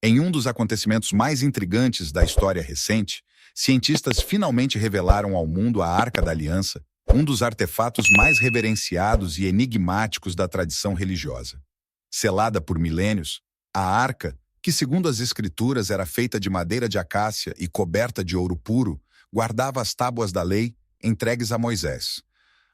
Em um dos acontecimentos mais intrigantes da história recente, cientistas finalmente revelaram ao mundo a Arca da Aliança, um dos artefatos mais reverenciados e enigmáticos da tradição religiosa. Selada por milênios, a Arca, que segundo as escrituras era feita de madeira de acácia e coberta de ouro puro, guardava as tábuas da lei entregues a Moisés.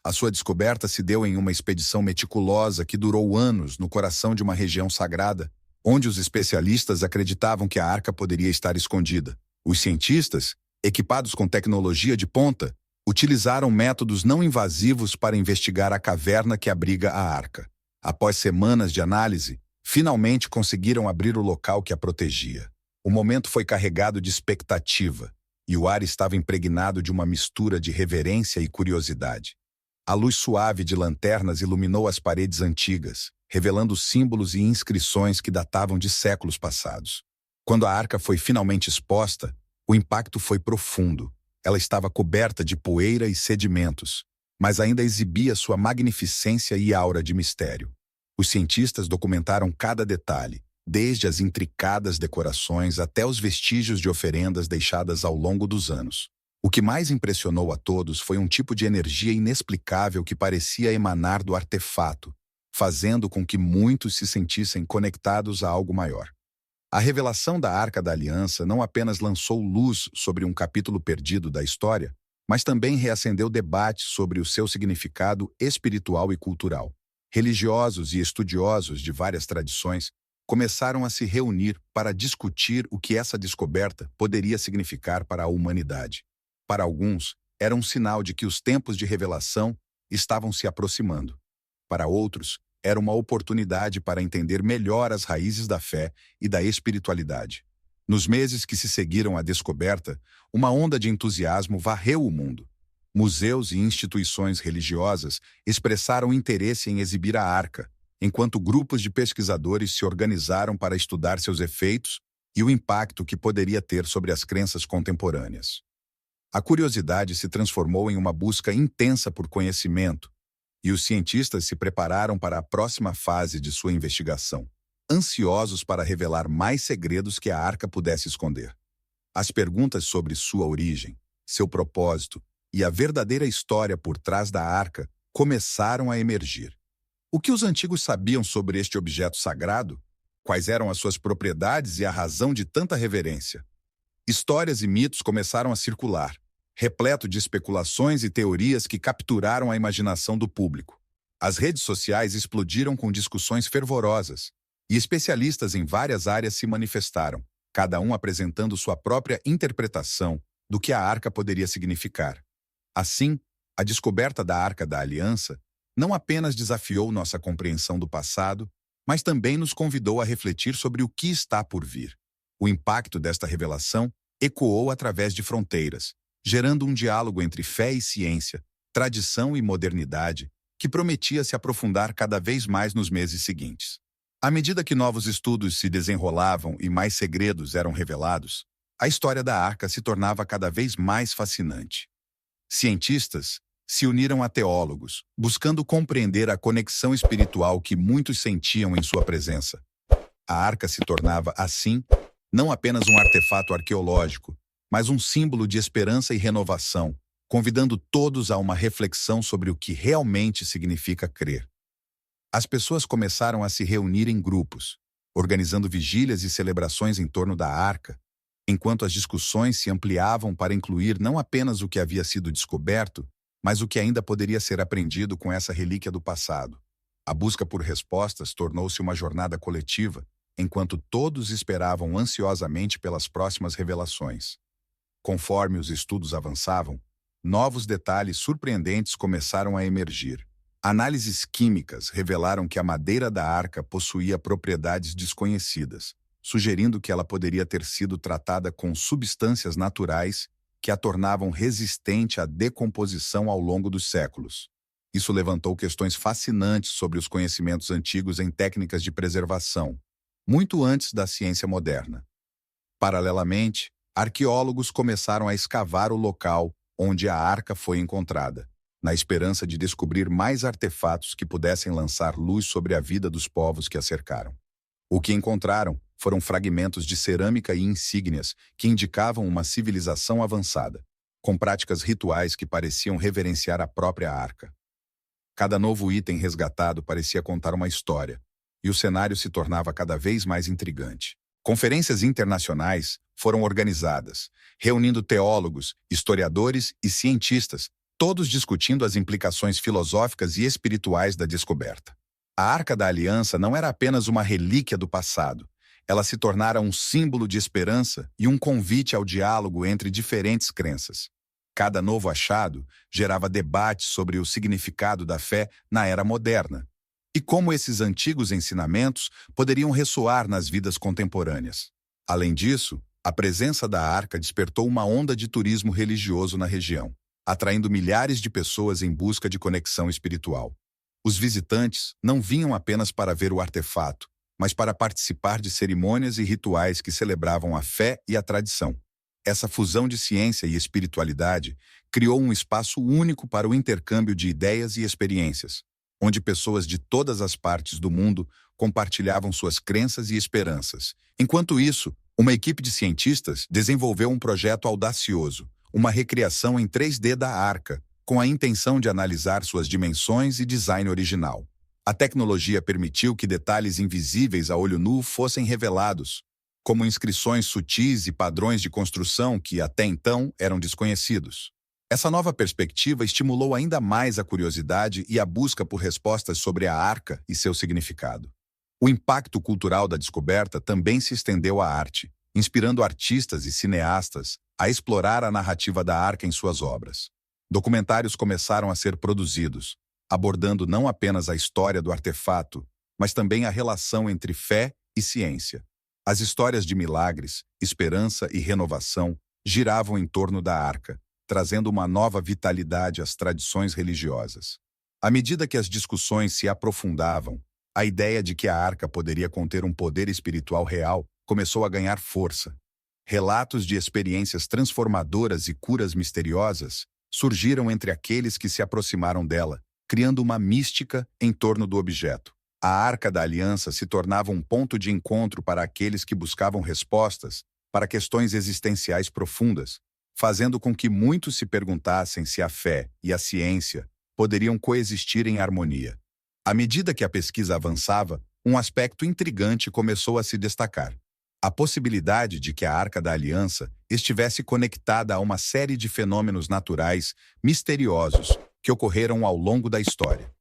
A sua descoberta se deu em uma expedição meticulosa que durou anos no coração de uma região sagrada, onde os especialistas acreditavam que a arca poderia estar escondida. Os cientistas, equipados com tecnologia de ponta, utilizaram métodos não invasivos para investigar a caverna que abriga a arca. Após semanas de análise, finalmente conseguiram abrir o local que a protegia. O momento foi carregado de expectativa, e o ar estava impregnado de uma mistura de reverência e curiosidade. A luz suave de lanternas iluminou as paredes antigas, revelando símbolos e inscrições que datavam de séculos passados. Quando a arca foi finalmente exposta, o impacto foi profundo. Ela estava coberta de poeira e sedimentos, mas ainda exibia sua magnificência e aura de mistério. Os cientistas documentaram cada detalhe, desde as intricadas decorações até os vestígios de oferendas deixadas ao longo dos anos. O que mais impressionou a todos foi um tipo de energia inexplicável que parecia emanar do artefato, fazendo com que muitos se sentissem conectados a algo maior. A revelação da Arca da Aliança não apenas lançou luz sobre um capítulo perdido da história, mas também reacendeu debates sobre o seu significado espiritual e cultural. Religiosos e estudiosos de várias tradições começaram a se reunir para discutir o que essa descoberta poderia significar para a humanidade. Para alguns, era um sinal de que os tempos de revelação estavam se aproximando. Para outros, era uma oportunidade para entender melhor as raízes da fé e da espiritualidade. Nos meses que se seguiram à descoberta, uma onda de entusiasmo varreu o mundo. Museus e instituições religiosas expressaram interesse em exibir a arca, enquanto grupos de pesquisadores se organizaram para estudar seus efeitos e o impacto que poderia ter sobre as crenças contemporâneas. A curiosidade se transformou em uma busca intensa por conhecimento, e os cientistas se prepararam para a próxima fase de sua investigação, ansiosos para revelar mais segredos que a arca pudesse esconder. As perguntas sobre sua origem, seu propósito e a verdadeira história por trás da arca começaram a emergir. O que os antigos sabiam sobre este objeto sagrado? Quais eram as suas propriedades e a razão de tanta reverência? Histórias e mitos começaram a circular, repleto de especulações e teorias que capturaram a imaginação do público. As redes sociais explodiram com discussões fervorosas, e especialistas em várias áreas se manifestaram, cada um apresentando sua própria interpretação do que a arca poderia significar. Assim, a descoberta da Arca da Aliança não apenas desafiou nossa compreensão do passado, mas também nos convidou a refletir sobre o que está por vir. O impacto desta revelação ecoou através de fronteiras, gerando um diálogo entre fé e ciência, tradição e modernidade, que prometia se aprofundar cada vez mais nos meses seguintes. À medida que novos estudos se desenrolavam e mais segredos eram revelados, a história da arca se tornava cada vez mais fascinante. Cientistas se uniram a teólogos, buscando compreender a conexão espiritual que muitos sentiam em sua presença. A arca se tornava, assim, não apenas um artefato arqueológico, mas um símbolo de esperança e renovação, convidando todos a uma reflexão sobre o que realmente significa crer. As pessoas começaram a se reunir em grupos, organizando vigílias e celebrações em torno da arca, enquanto as discussões se ampliavam para incluir não apenas o que havia sido descoberto, mas o que ainda poderia ser aprendido com essa relíquia do passado. A busca por respostas tornou-se uma jornada coletiva, enquanto todos esperavam ansiosamente pelas próximas revelações. Conforme os estudos avançavam, novos detalhes surpreendentes começaram a emergir. Análises químicas revelaram que a madeira da arca possuía propriedades desconhecidas, sugerindo que ela poderia ter sido tratada com substâncias naturais que a tornavam resistente à decomposição ao longo dos séculos. Isso levantou questões fascinantes sobre os conhecimentos antigos em técnicas de preservação, muito antes da ciência moderna. Paralelamente, arqueólogos começaram a escavar o local onde a arca foi encontrada, na esperança de descobrir mais artefatos que pudessem lançar luz sobre a vida dos povos que a cercaram. O que encontraram foram fragmentos de cerâmica e insígnias que indicavam uma civilização avançada, com práticas rituais que pareciam reverenciar a própria arca. Cada novo item resgatado parecia contar uma história, e o cenário se tornava cada vez mais intrigante. Conferências internacionais foram organizadas, reunindo teólogos, historiadores e cientistas, todos discutindo as implicações filosóficas e espirituais da descoberta. A Arca da Aliança não era apenas uma relíquia do passado, ela se tornara um símbolo de esperança e um convite ao diálogo entre diferentes crenças. Cada novo achado gerava debates sobre o significado da fé na era moderna e como esses antigos ensinamentos poderiam ressoar nas vidas contemporâneas. Além disso, a presença da arca despertou uma onda de turismo religioso na região, atraindo milhares de pessoas em busca de conexão espiritual. Os visitantes não vinham apenas para ver o artefato, mas para participar de cerimônias e rituais que celebravam a fé e a tradição. Essa fusão de ciência e espiritualidade criou um espaço único para o intercâmbio de ideias e experiências, onde pessoas de todas as partes do mundo compartilhavam suas crenças e esperanças. Enquanto isso, uma equipe de cientistas desenvolveu um projeto audacioso, uma recriação em 3D da arca, com a intenção de analisar suas dimensões e design original. A tecnologia permitiu que detalhes invisíveis a olho nu fossem revelados, como inscrições sutis e padrões de construção que, até então, eram desconhecidos. Essa nova perspectiva estimulou ainda mais a curiosidade e a busca por respostas sobre a arca e seu significado. O impacto cultural da descoberta também se estendeu à arte, inspirando artistas e cineastas a explorar a narrativa da arca em suas obras. Documentários começaram a ser produzidos, abordando não apenas a história do artefato, mas também a relação entre fé e ciência. As histórias de milagres, esperança e renovação giravam em torno da arca, trazendo uma nova vitalidade às tradições religiosas. À medida que as discussões se aprofundavam, a ideia de que a arca poderia conter um poder espiritual real começou a ganhar força. Relatos de experiências transformadoras e curas misteriosas surgiram entre aqueles que se aproximaram dela, criando uma mística em torno do objeto. A Arca da Aliança se tornava um ponto de encontro para aqueles que buscavam respostas para questões existenciais profundas, fazendo com que muitos se perguntassem se a fé e a ciência poderiam coexistir em harmonia. À medida que a pesquisa avançava, um aspecto intrigante começou a se destacar: a possibilidade de que a Arca da Aliança estivesse conectada a uma série de fenômenos naturais misteriosos que ocorreram ao longo da história.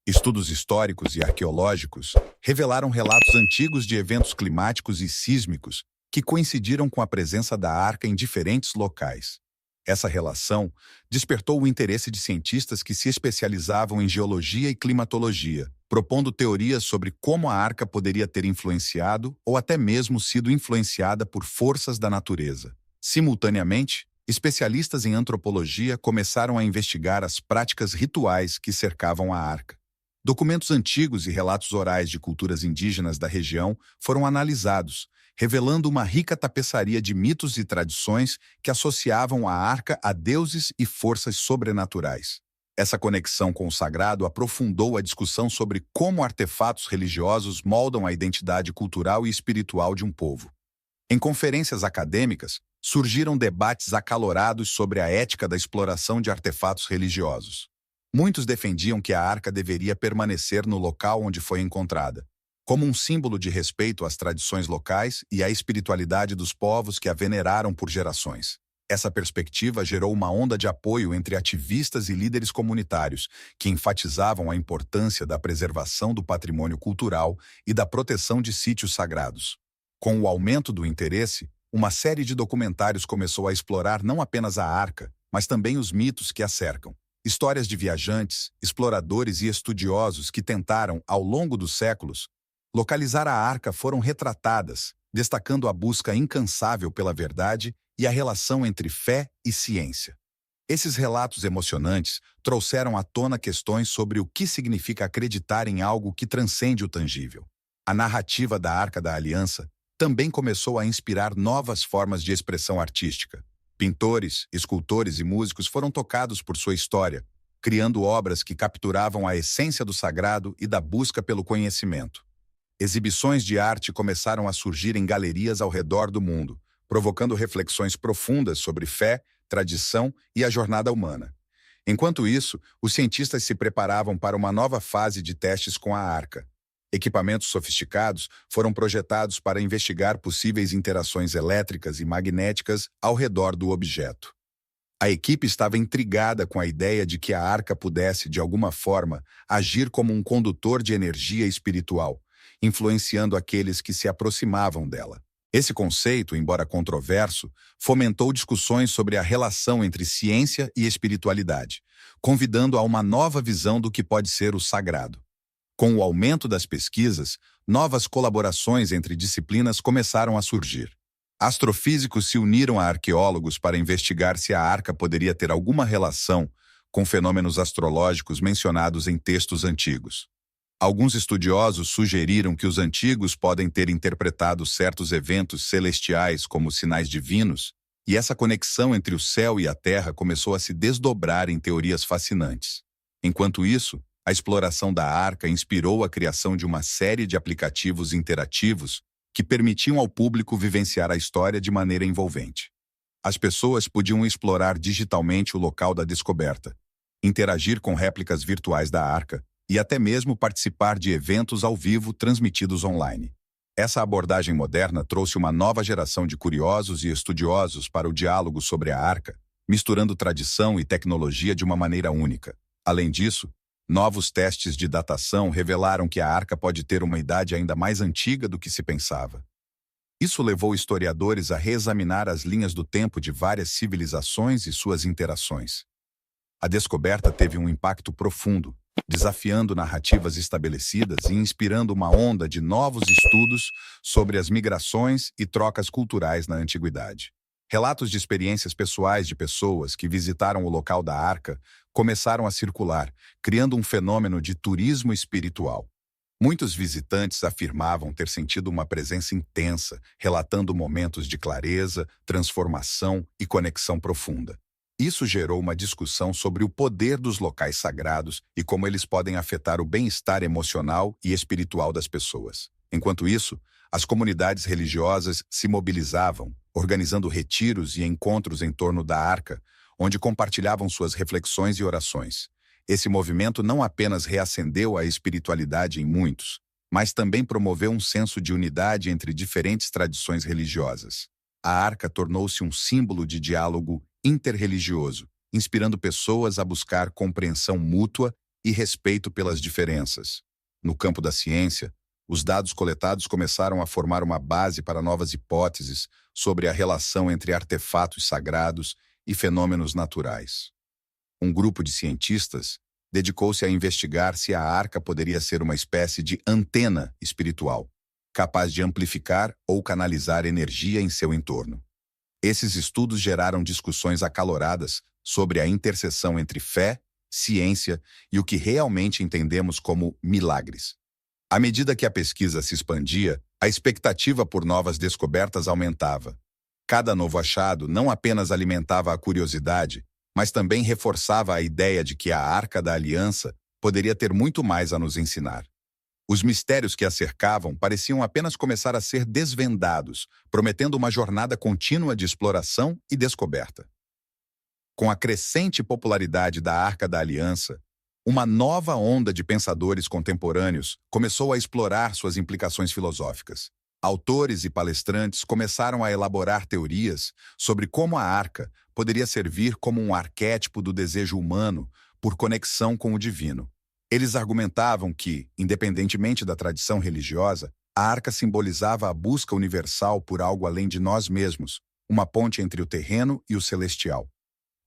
Estudos históricos e arqueológicos revelaram relatos antigos de eventos climáticos e sísmicos que coincidiram com a presença da arca em diferentes locais. Essa relação despertou o interesse de cientistas que se especializavam em geologia e climatologia, propondo teorias sobre como a arca poderia ter influenciado ou até mesmo sido influenciada por forças da natureza. Simultaneamente, especialistas em antropologia começaram a investigar as práticas rituais que cercavam a arca. Documentos antigos e relatos orais de culturas indígenas da região foram analisados, revelando uma rica tapeçaria de mitos e tradições que associavam a arca a deuses e forças sobrenaturais. Essa conexão com o sagrado aprofundou a discussão sobre como artefatos religiosos moldam a identidade cultural e espiritual de um povo. Em conferências acadêmicas, surgiram debates acalorados sobre a ética da exploração de artefatos religiosos. Muitos defendiam que a arca deveria permanecer no local onde foi encontrada, como um símbolo de respeito às tradições locais e à espiritualidade dos povos que a veneraram por gerações. Essa perspectiva gerou uma onda de apoio entre ativistas e líderes comunitários, que enfatizavam a importância da preservação do patrimônio cultural e da proteção de sítios sagrados. Com o aumento do interesse, uma série de documentários começou a explorar não apenas a arca, mas também os mitos que a cercam. Histórias de viajantes, exploradores e estudiosos que tentaram, ao longo dos séculos, localizar a arca foram retratadas, destacando a busca incansável pela verdade e a relação entre fé e ciência. Esses relatos emocionantes trouxeram à tona questões sobre o que significa acreditar em algo que transcende o tangível. A narrativa da Arca da Aliança também começou a inspirar novas formas de expressão artística. Pintores, escultores e músicos foram tocados por sua história, criando obras que capturavam a essência do sagrado e da busca pelo conhecimento. Exibições de arte começaram a surgir em galerias ao redor do mundo, provocando reflexões profundas sobre fé, tradição e a jornada humana. Enquanto isso, os cientistas se preparavam para uma nova fase de testes com a Arca. Equipamentos sofisticados foram projetados para investigar possíveis interações elétricas e magnéticas ao redor do objeto. A equipe estava intrigada com a ideia de que a Arca pudesse, de alguma forma, agir como um condutor de energia espiritual, influenciando aqueles que se aproximavam dela. Esse conceito, embora controverso, fomentou discussões sobre a relação entre ciência e espiritualidade, convidando a uma nova visão do que pode ser o sagrado. Com o aumento das pesquisas, novas colaborações entre disciplinas começaram a surgir. Astrofísicos se uniram a arqueólogos para investigar se a Arca poderia ter alguma relação com fenômenos astrológicos mencionados em textos antigos. Alguns estudiosos sugeriram que os antigos podem ter interpretado certos eventos celestiais como sinais divinos, e essa conexão entre o céu e a terra começou a se desdobrar em teorias fascinantes. Enquanto isso, a exploração da Arca inspirou a criação de uma série de aplicativos interativos que permitiam ao público vivenciar a história de maneira envolvente. As pessoas podiam explorar digitalmente o local da descoberta, interagir com réplicas virtuais da Arca e até mesmo participar de eventos ao vivo transmitidos online. Essa abordagem moderna trouxe uma nova geração de curiosos e estudiosos para o diálogo sobre a Arca, misturando tradição e tecnologia de uma maneira única. Além disso, novos testes de datação revelaram que a Arca pode ter uma idade ainda mais antiga do que se pensava. Isso levou historiadores a reexaminar as linhas do tempo de várias civilizações e suas interações. A descoberta teve um impacto profundo, desafiando narrativas estabelecidas e inspirando uma onda de novos estudos sobre as migrações e trocas culturais na antiguidade. Relatos de experiências pessoais de pessoas que visitaram o local da Arca começaram a circular, criando um fenômeno de turismo espiritual. Muitos visitantes afirmavam ter sentido uma presença intensa, relatando momentos de clareza, transformação e conexão profunda. Isso gerou uma discussão sobre o poder dos locais sagrados e como eles podem afetar o bem-estar emocional e espiritual das pessoas. Enquanto isso, as comunidades religiosas se mobilizavam, organizando retiros e encontros em torno da Arca, onde compartilhavam suas reflexões e orações. Esse movimento não apenas reacendeu a espiritualidade em muitos, mas também promoveu um senso de unidade entre diferentes tradições religiosas. A Arca tornou-se um símbolo de diálogo interreligioso, inspirando pessoas a buscar compreensão mútua e respeito pelas diferenças. No campo da ciência, os dados coletados começaram a formar uma base para novas hipóteses sobre a relação entre artefatos sagrados e fenômenos naturais. Um grupo de cientistas dedicou-se a investigar se a Arca poderia ser uma espécie de antena espiritual, capaz de amplificar ou canalizar energia em seu entorno. Esses estudos geraram discussões acaloradas sobre a interseção entre fé, ciência e o que realmente entendemos como milagres. À medida que a pesquisa se expandia, a expectativa por novas descobertas aumentava. Cada novo achado não apenas alimentava a curiosidade, mas também reforçava a ideia de que a Arca da Aliança poderia ter muito mais a nos ensinar. Os mistérios que a cercavam pareciam apenas começar a ser desvendados, prometendo uma jornada contínua de exploração e descoberta. Com a crescente popularidade da Arca da Aliança, uma nova onda de pensadores contemporâneos começou a explorar suas implicações filosóficas. Autores e palestrantes começaram a elaborar teorias sobre como a Arca poderia servir como um arquétipo do desejo humano por conexão com o divino. Eles argumentavam que, independentemente da tradição religiosa, a Arca simbolizava a busca universal por algo além de nós mesmos, uma ponte entre o terreno e o celestial.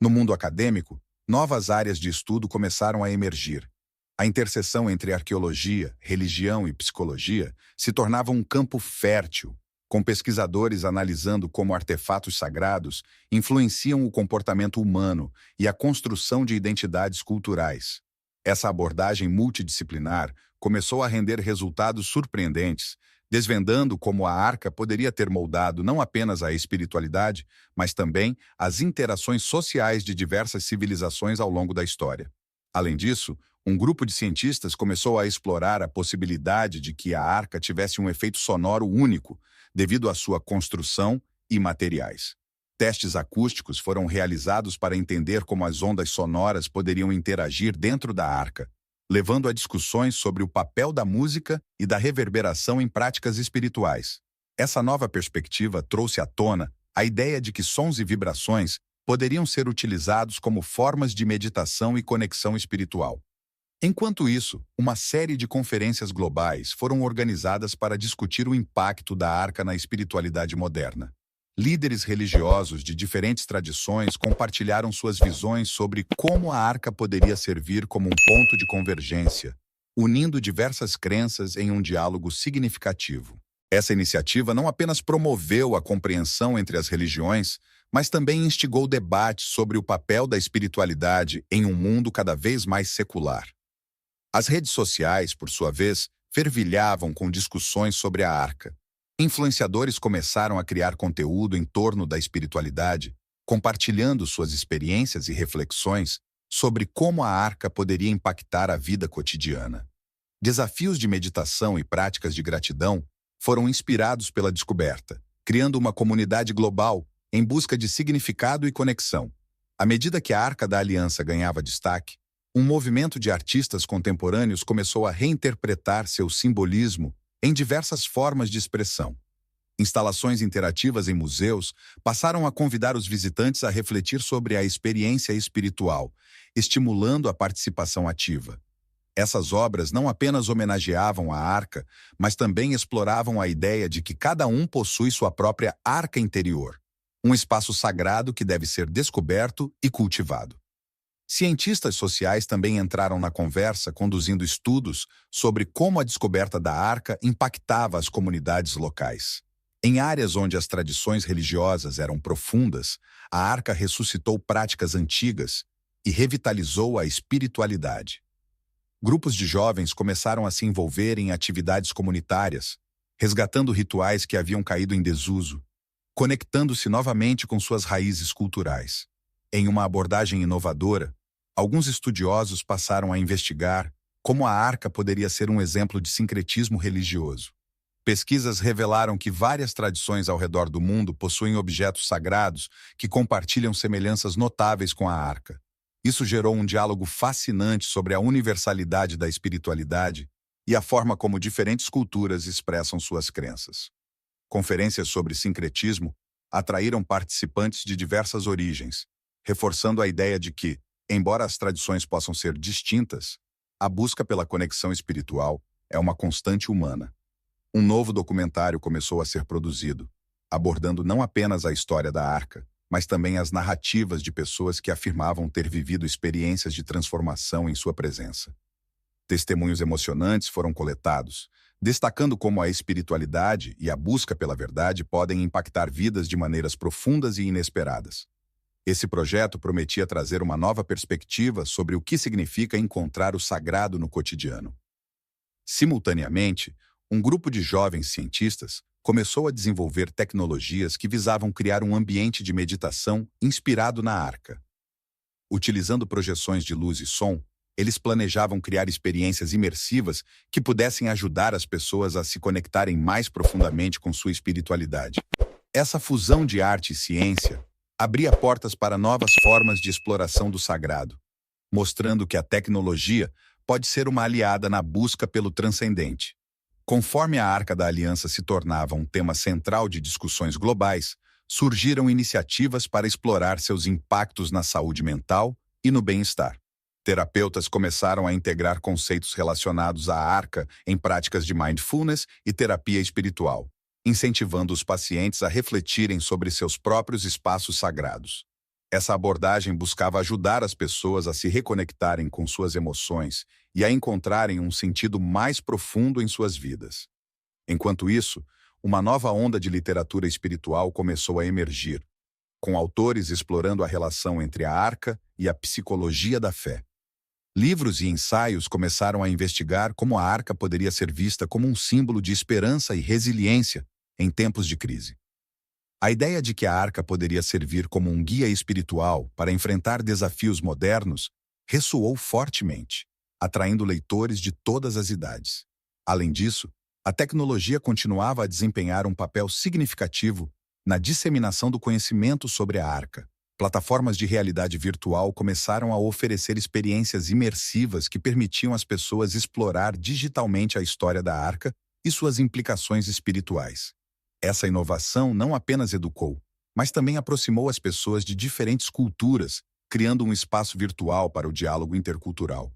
No mundo acadêmico, novas áreas de estudo começaram a emergir. A interseção entre arqueologia, religião e psicologia se tornava um campo fértil, com pesquisadores analisando como artefatos sagrados influenciam o comportamento humano e a construção de identidades culturais. Essa abordagem multidisciplinar começou a render resultados surpreendentes, desvendando como a Arca poderia ter moldado não apenas a espiritualidade, mas também as interações sociais de diversas civilizações ao longo da história. Além disso, um grupo de cientistas começou a explorar a possibilidade de que a arca tivesse um efeito sonoro único, devido à sua construção e materiais. Testes acústicos foram realizados para entender como as ondas sonoras poderiam interagir dentro da arca, levando a discussões sobre o papel da música e da reverberação em práticas espirituais. Essa nova perspectiva trouxe à tona a ideia de que sons e vibrações poderiam ser utilizados como formas de meditação e conexão espiritual. Enquanto isso, uma série de conferências globais foram organizadas para discutir o impacto da arca na espiritualidade moderna. Líderes religiosos de diferentes tradições compartilharam suas visões sobre como a arca poderia servir como um ponto de convergência, unindo diversas crenças em um diálogo significativo. Essa iniciativa não apenas promoveu a compreensão entre as religiões, mas também instigou debates sobre o papel da espiritualidade em um mundo cada vez mais secular. As redes sociais, por sua vez, fervilhavam com discussões sobre a arca. Influenciadores começaram a criar conteúdo em torno da espiritualidade, compartilhando suas experiências e reflexões sobre como a arca poderia impactar a vida cotidiana. Desafios de meditação e práticas de gratidão foram inspirados pela descoberta, criando uma comunidade global em busca de significado e conexão. À medida que a Arca da Aliança ganhava destaque, um movimento de artistas contemporâneos começou a reinterpretar seu simbolismo em diversas formas de expressão. Instalações interativas em museus passaram a convidar os visitantes a refletir sobre a experiência espiritual, estimulando a participação ativa. Essas obras não apenas homenageavam a arca, mas também exploravam a ideia de que cada um possui sua própria arca interior, um espaço sagrado que deve ser descoberto e cultivado. Cientistas sociais também entraram na conversa, conduzindo estudos sobre como a descoberta da arca impactava as comunidades locais. Em áreas onde as tradições religiosas eram profundas, a arca ressuscitou práticas antigas e revitalizou a espiritualidade. Grupos de jovens começaram a se envolver em atividades comunitárias, resgatando rituais que haviam caído em desuso, conectando-se novamente com suas raízes culturais. Em uma abordagem inovadora, alguns estudiosos passaram a investigar como a arca poderia ser um exemplo de sincretismo religioso. Pesquisas revelaram que várias tradições ao redor do mundo possuem objetos sagrados que compartilham semelhanças notáveis com a arca. Isso gerou um diálogo fascinante sobre a universalidade da espiritualidade e a forma como diferentes culturas expressam suas crenças. Conferências sobre sincretismo atraíram participantes de diversas origens, reforçando a ideia de que, embora as tradições possam ser distintas, a busca pela conexão espiritual é uma constante humana. Um novo documentário começou a ser produzido, abordando não apenas a história da arca, mas também as narrativas de pessoas que afirmavam ter vivido experiências de transformação em sua presença. Testemunhos emocionantes foram coletados, destacando como a espiritualidade e a busca pela verdade podem impactar vidas de maneiras profundas e inesperadas. Esse projeto prometia trazer uma nova perspectiva sobre o que significa encontrar o sagrado no cotidiano. Simultaneamente, um grupo de jovens cientistas começou a desenvolver tecnologias que visavam criar um ambiente de meditação inspirado na arca. Utilizando projeções de luz e som, eles planejavam criar experiências imersivas que pudessem ajudar as pessoas a se conectarem mais profundamente com sua espiritualidade. Essa fusão de arte e ciência abria portas para novas formas de exploração do sagrado, mostrando que a tecnologia pode ser uma aliada na busca pelo transcendente. Conforme a Arca da Aliança se tornava um tema central de discussões globais, surgiram iniciativas para explorar seus impactos na saúde mental e no bem-estar. Terapeutas começaram a integrar conceitos relacionados à arca em práticas de mindfulness e terapia espiritual, incentivando os pacientes a refletirem sobre seus próprios espaços sagrados. Essa abordagem buscava ajudar as pessoas a se reconectarem com suas emoções e a encontrarem um sentido mais profundo em suas vidas. Enquanto isso, uma nova onda de literatura espiritual começou a emergir, com autores explorando a relação entre a arca e a psicologia da fé. Livros e ensaios começaram a investigar como a arca poderia ser vista como um símbolo de esperança e resiliência em tempos de crise. A ideia de que a arca poderia servir como um guia espiritual para enfrentar desafios modernos ressoou fortemente, atraindo leitores de todas as idades. Além disso, a tecnologia continuava a desempenhar um papel significativo na disseminação do conhecimento sobre a Arca. Plataformas de realidade virtual começaram a oferecer experiências imersivas que permitiam às pessoas explorar digitalmente a história da Arca e suas implicações espirituais. Essa inovação não apenas educou, mas também aproximou as pessoas de diferentes culturas, criando um espaço virtual para o diálogo intercultural.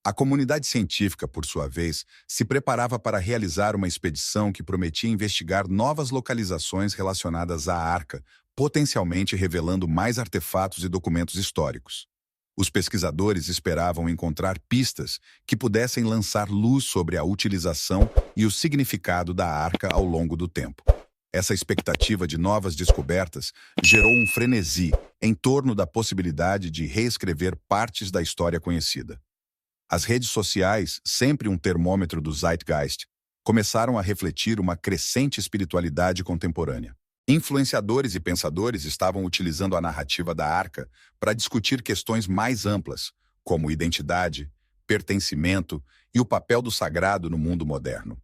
A comunidade científica, por sua vez, se preparava para realizar uma expedição que prometia investigar novas localizações relacionadas à Arca, potencialmente revelando mais artefatos e documentos históricos. Os pesquisadores esperavam encontrar pistas que pudessem lançar luz sobre a utilização e o significado da Arca ao longo do tempo. Essa expectativa de novas descobertas gerou um frenesi em torno da possibilidade de reescrever partes da história conhecida. As redes sociais, sempre um termômetro do Zeitgeist, começaram a refletir uma crescente espiritualidade contemporânea. Influenciadores e pensadores estavam utilizando a narrativa da Arca para discutir questões mais amplas, como identidade, pertencimento e o papel do sagrado no mundo moderno.